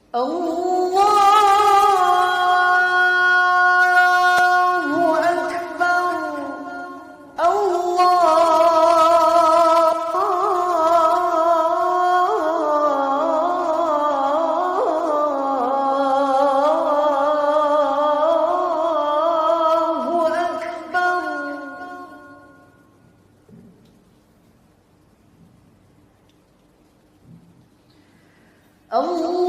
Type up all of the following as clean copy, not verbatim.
Allahu Akbar. Allahu Akbar. Allahu Akbar. Allahu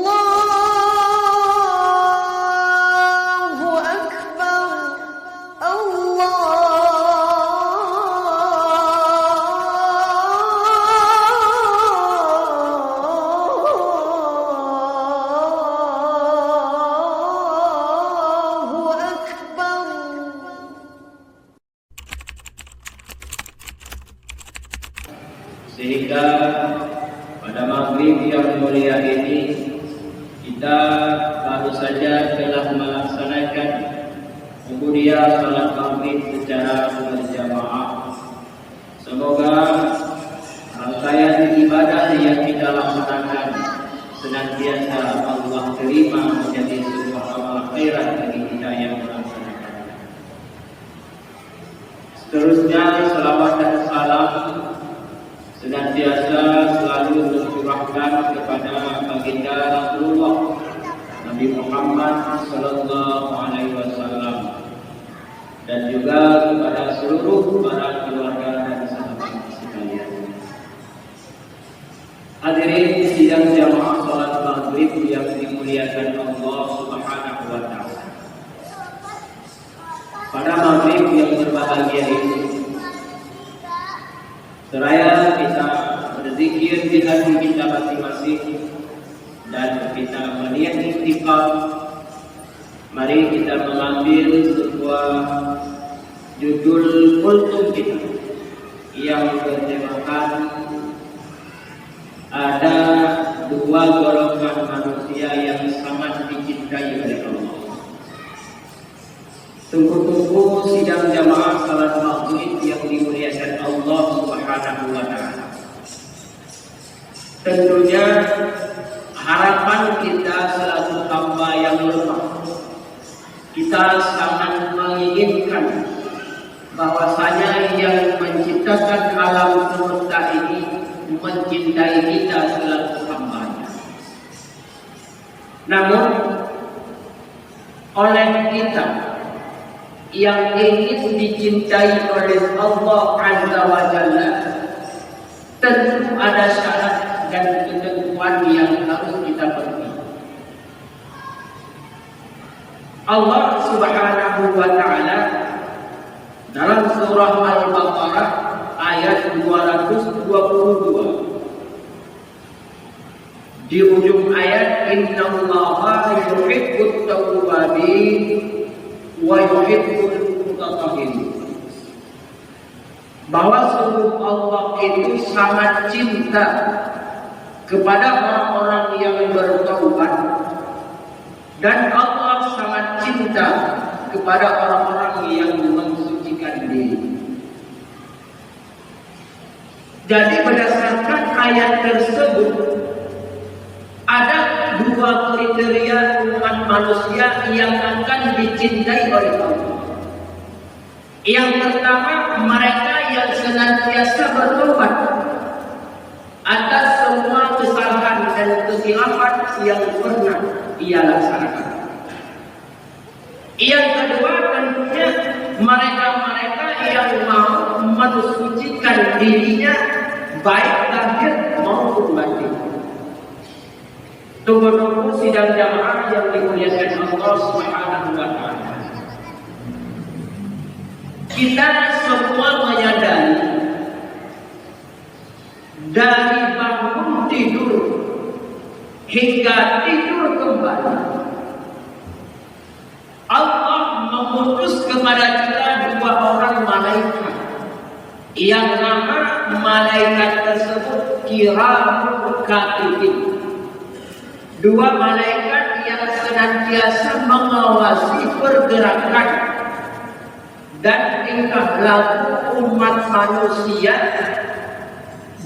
Akbar. Sehingga pada maghrib yang mulia ini kita baru saja telah melaksanakan kemudian salat maghrib secara berjamaah. Semoga rangkaian ibadah yang kita laksanakan senantiasa Allah terima menjadi sebuah amal khairat bagi kita yang melaksanakannya. Seterusnya selawat dan salam senantiasa selalu tercurahkan kepada baginda Rasulullah Nabi Muhammad sallallahu alaihi wasallam dan juga kepada seluruh para keluarga dan sahabat sekalian. Hadirin sidang jamaah salat maghrib yang dimuliakan Allah Subhanahu wa taala. Pada maghrib yang berbahagia ini, seraya kita berzikir di hati kita masing-masing dan kita meniat istighfar, mari kita mengambil sebuah judul kultum kita yang bertemakan ada dua golongan manusia yang sangat dicintai oleh Allah. Tunggu-tunggu sidang jamaah salat maghrib yang dimuliakan Allah Subhanahu wa taala. Tentunya harapan kita selaku hamba yang lemah. Kita sangat menginginkan bahwasanya yang menciptakan alam semesta ini mencintai kita selaku hamba-Nya. Namun oleh kita yang ingin dicintai oleh Allah Azza wa Jalla, tentu ada syarat dan ketentuan yang harus kita penuhi. Allah Subhanahu wa taala dalam surah Al-Baqarah ayat 222 di ujung ayat, innallaha yuhibbut tawwabin wa yuhibbul mutatahhirin, bahwa sungguh Allah itu sangat cinta kepada orang-orang yang bertaubat dan Allah sangat cinta kepada orang-orang yang mensucikan diri. Jadi berdasarkan ayat tersebut ada dua kriteria umat manusia yang akan dicintai oleh Allah. Yang pertama, mereka yang senantiasa bertobat atas semua kesalahan dan kesilapan yang pernah ia laksanakan. Yang kedua, tentunya mereka-mereka yang mau mensucikan dirinya baik lahir maupun batin. Tunggu-tunggu sidang jamaah yang dimuliakan Allah Subhanahu wa taala. Kita semua menyadari dari bangun tidur hingga tidur kembali, Allah mengutus kepada kita dua orang malaikat yang nama malaikat tersebut Kiramul Katibin. Dua malaikat yang senantiasa mengawasi pergerakan dan tingkah laku umat manusia,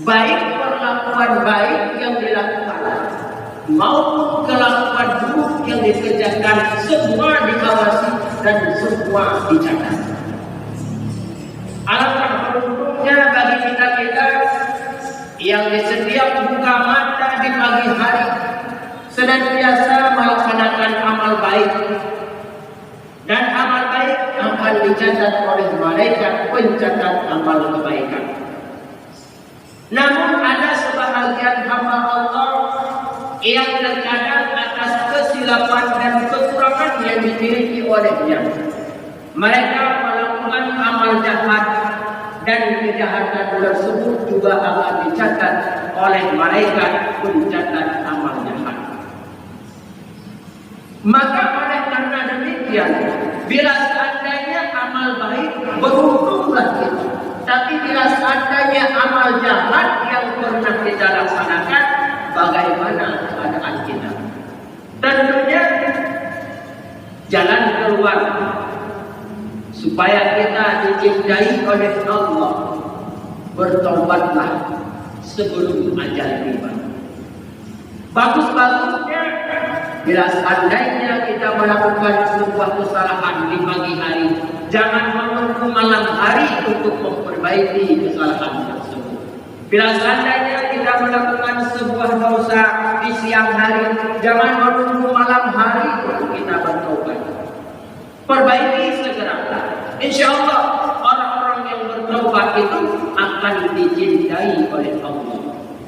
baik perlakuan baik yang dilakukan maupun kelakuan buruk yang dikerjakan, semua diawasi dan semua dicatat. Alangkah beruntungnya bagi kita yang di setiap buka mata di pagi hari senantiasa melaksanakan amal baik, dan amal baik akan dicatat oleh malaikat pencatat amal kebaikan. Namun ada sebahagian hamba Allah yang terkadang atas kesilapan dan kekurangan yang dimiliki olehnya, mereka melakukan amal jahat, dan kejahatan tersebut juga akan dicatat oleh malaikat pencatat amal jahat. Maka oleh karena demikian, bila seandainya amal baik, beruntunglah kita. Tapi bila seandainya amal jahat yang pernah kita laksanakan, bagaimana keadaan kita? Tentunya jalan keluar supaya kita dicintai oleh Allah, bertobatlah sebelum ajal tiba. Bagus-bagusnya bila seandainya kita melakukan sebuah kesalahan di pagi hari, jangan menunggu malam hari untuk memperbaiki kesalahan tersebut. Bila seandainya kita melakukan sebuah dosa di siang hari, jangan menunggu malam hari untuk kita bertobat. Perbaiki segera. Insya Allah orang-orang yang bertobat itu akan dicintai oleh Allah.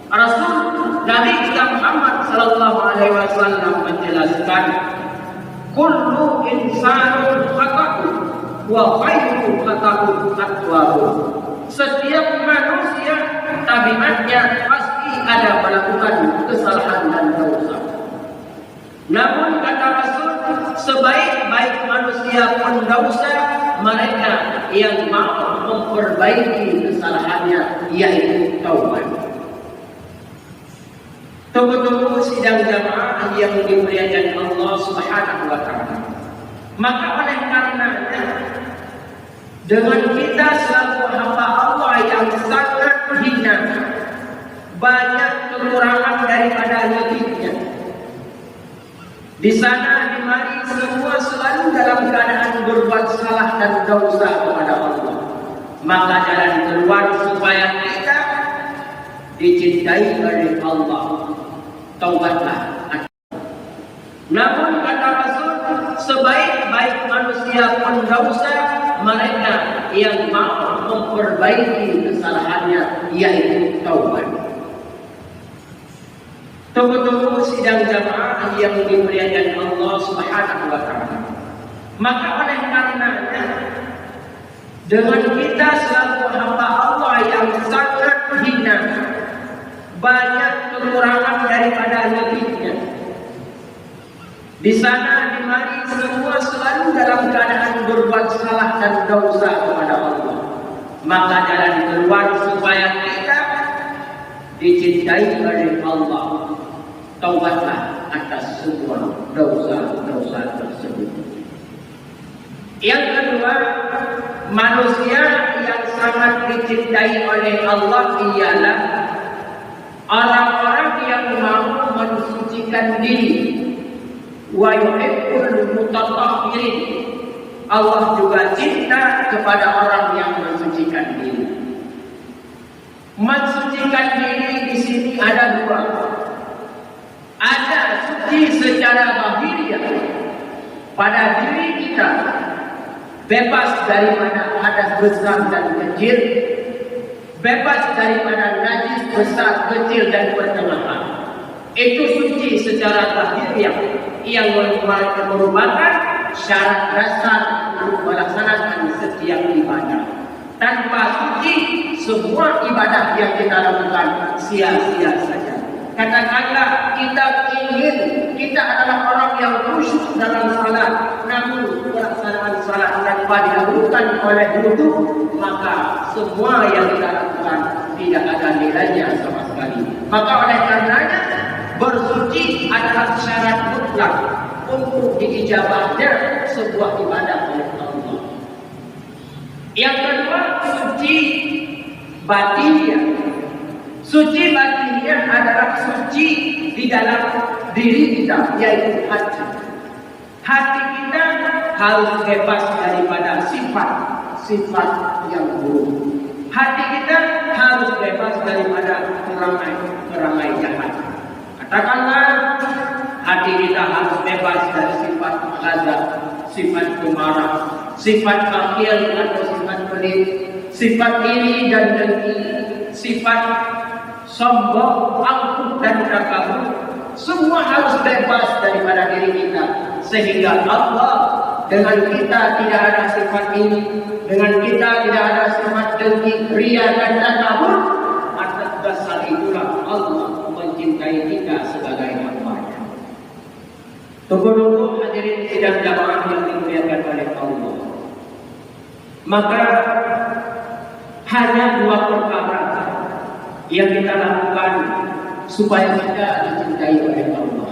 Rasul Nabi kita Muhammad sallallahu alaihi wasallam menjelaskan, kullu insanun khata'un wa khairu khata'un atwabu. Setiap manusia tabiatnya pasti ada melakukan kesalahan dan dosa. Namun kata Rasul, sebaik-baik manusia pendosa mereka yang mau memperbaiki kesalahannya, yaitu taubat. Tunggu-tunggu sidang jamaah yang dimuliakan Allah Subhanahu wa taala. Maka oleh karenanya, dengan kita selaku hamba Allah yang sangat hina, banyak kekurangan daripada lebihnya. Di sana di mari semua selalu dalam keadaan berbuat salah dan dosa kepada Allah. Maka jalan keluar supaya kita dicintai oleh Allah, taubatlah. Namun kata Rasul, sebaik-baik manusia pendosa mereka yang mau memperbaiki kesalahannya, yaitu taubat. Tunggu-tunggu sidang jamaah yang dimuliakan Allah Subhanahu wa taala. Maka oleh karenanya, dengan kita selaku hamba Allah yang sangat hina, banyak kekurangan daripada lebihnya. Di sana di mari semua selalu dalam keadaan berbuat salah dan dosa kepada Allah. Maka jalan keluar supaya kita dicintai oleh Allah, taubatlah atas semua dosa-dosa tersebut. Yang kedua, manusia yang sangat dicintai oleh Allah ialah orang-orang yang mau mensucikan diri. Wa yuhibbul mutatahhirin. Allah juga cinta kepada orang yang mensucikan diri. Mensucikan diri di sini ada dua. Ada suci secara lahiriah pada diri kita, bebas daripada hadas besar dan kecil, bebas daripada najis besar, kecil dan pertengahan. Itu suci secara lahiriah yang merupakan syarat dasar untuk melaksanakan setiap ibadah. Tanpa suci, semua ibadah yang kita lakukan sia-sia saja. Katakanlah kita adalah orang yang khusyuk dalam salat, namun pelaksanaan salat tanpa didahulukan oleh wudu, maka semua yang kita lakukan tidak ada nilainya sama sekali. Maka oleh karenanya, bersuci adalah syarat mutlak untuk diijabahnya sebuah ibadah oleh Allah. Yang kedua, suci batiniah. Suci batiniah adalah suci di di dalam diri kita, yaitu hati. Hati kita harus bebas daripada sifat yang buruk. Hati kita harus bebas daripada perangai jahat. Katakanlah, hati kita harus bebas dari sifat ghadab, sifat pemarah, sifat bakhil atau sifat pelit, sifat iri dan dengki, sifat sombong, angkuh dan takabur. Semua harus bebas daripada diri kita, sehingga Allah dengan kita tidak ada sifat ini, dengan kita tidak ada sifat dengki, ria dan takabur. Atas dasar itulah Allah mencintai kita sebagai hamba-Nya. Tunggu-tunggu hadirin sidang jamaah yang dimuliakan oleh Allah. Maka hanya dua perkara yang kita lakukan supaya kita dicintai oleh Allah.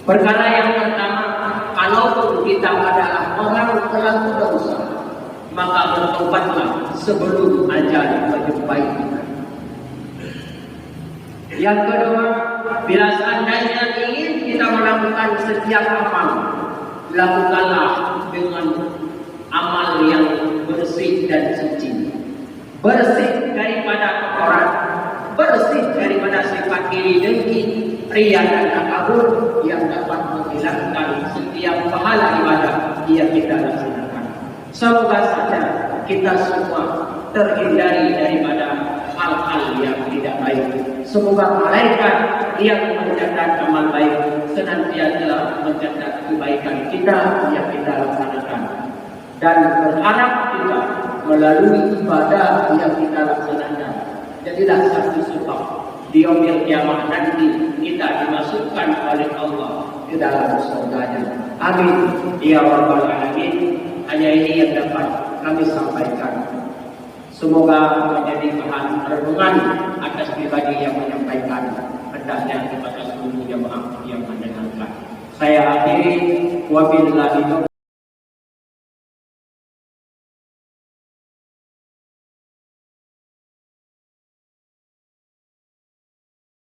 Perkara yang pertama, kalau kita adalah orang pelaku dosa, maka bertobatlah sebelum ajal menjumpai kita. Yang kedua, bila seandainya ingin kita melakukan setiap amal, lakukanlah dengan amal yang bersih dan suci. Bersih daripada kotoran, bersih daripada sifat iri dengki, ria dan takabur yang dapat menghilangkan setiap pahala ibadah yang kita laksanakan. Semoga saja kita semua terhindari daripada hal-hal yang tidak baik. Semoga malaikat yang mencatat amal baik senantiasa mencatat kebaikan kita yang kita laksanakan, dan berharap kita melalui ibadah yang kita laksanakan jadilah satu sebab di yaumil kiamat nanti kita dimasukkan oleh Allah ke dalam surganya. Amin ya rabbal alamin. Hanya ini yang dapat kami sampaikan. Semoga menjadi bahan renungan atas pribadi yang menyampaikan, hendaknya kepada seluruh jemaah yang mendengarkan. Saya akhiri, wabillahi